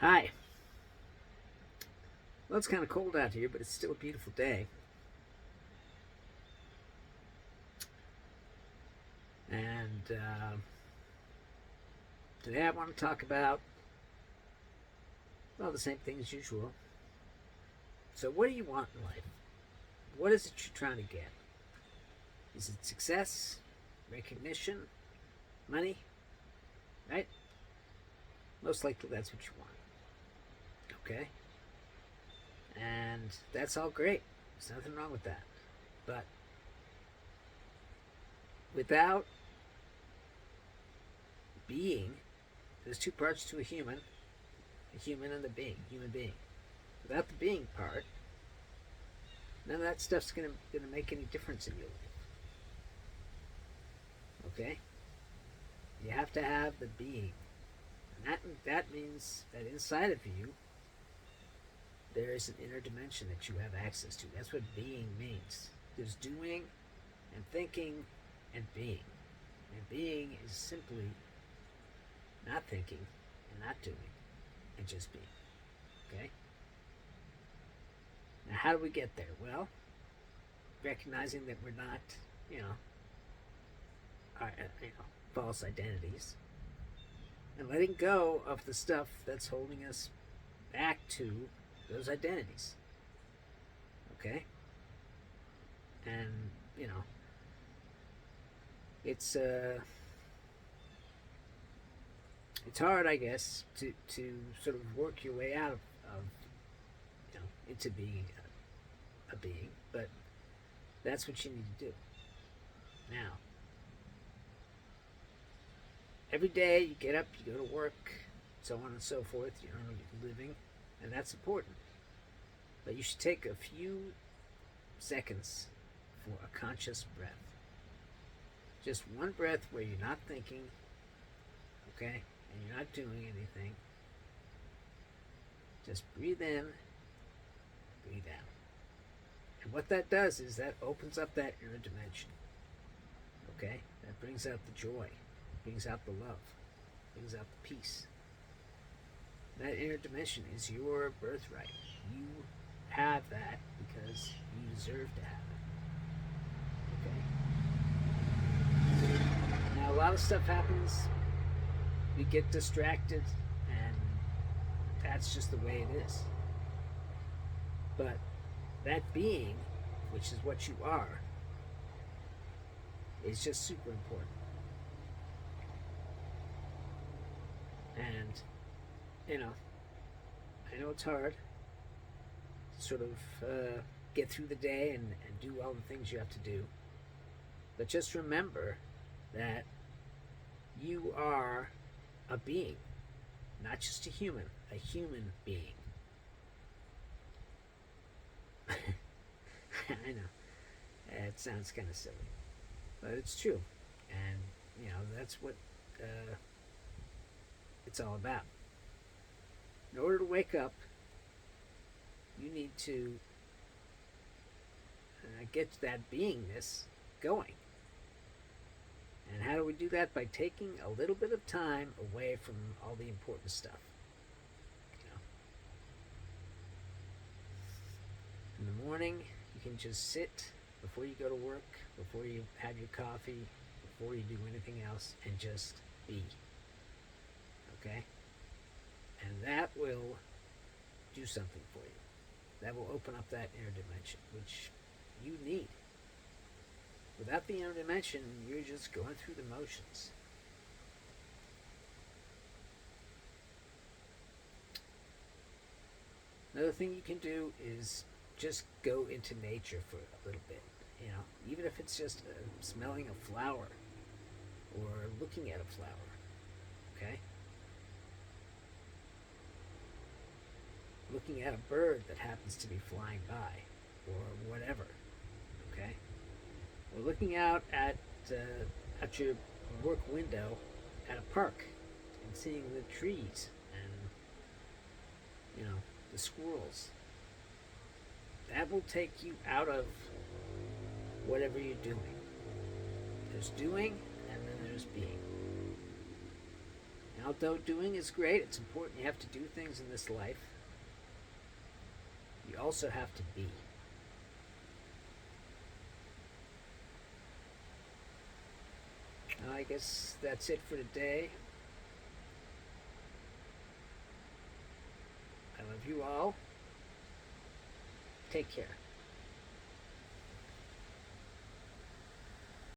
Hi. Well, it's kind of cold out here, but it's still a beautiful day. And today I want to talk about, well, the same thing as usual. So, what do you want in life? What is it you're trying to get? Is it success, recognition, money? Right? Most likely that's what you want. Okay? And that's all great. There's nothing wrong with that. But without being, there's two parts to a human and a being, human being. Without the being part, none of that stuff's gonna make any difference in your life. Okay? You have to have the being. And that means that inside of you there is an inner dimension that you have access to. That's what being means. There's doing and thinking and being. And being is simply not thinking and not doing and just being. Okay? Now how do we get there? Well, recognizing that we're not, you know, false identities, and letting go of the stuff that's holding us back to those identities. Okay? And, you know, it's it's hard, I guess, to sort of work your way out of into being a being, but that's what you need to do. Now, every day you get up, you go to work, so on and so forth, you earn a living, and that's important. But you should take a few seconds for a conscious breath. Just one breath where you're not thinking, okay, and you're not doing anything. Just breathe in, breathe out. And what that does is that opens up that inner dimension. Okay? That brings out the joy, brings out the love, brings out the peace. That inner dimension is your birthright. You have that because you deserve to have it. Okay? Now, a lot of stuff happens. We get distracted, and that's just the way it is. But that being, which is what you are, is just super important. And, you know, I know it's hard to sort of get through the day and do all the things you have to do. But just remember that you are a being, not just a human being. I know. It sounds kind of silly, but it's true. And, you know, that's what it's all about. In order to wake up, you need to get that beingness going. And how do we do that? By taking a little bit of time away from all the important stuff. You know, in the morning, you can just sit before you go to work, before you have your coffee, before you do anything else, and just be. Okay? And that will do something for you. That will open up that inner dimension, which you need. Without the inner dimension, you're just going through the motions. Another thing you can do is just go into nature for a little bit. You know, even if it's just smelling a flower or looking at a flower. Okay? Looking at a bird that happens to be flying by or whatever. Okay? Or looking out at your work window at a park and seeing the trees and, you know, the squirrels. That will take you out of whatever you're doing. There's doing and then there's being. And although doing is great, it's important. You have to do things in this life. You also have to be. I guess that's it for today. I love you all. Take care.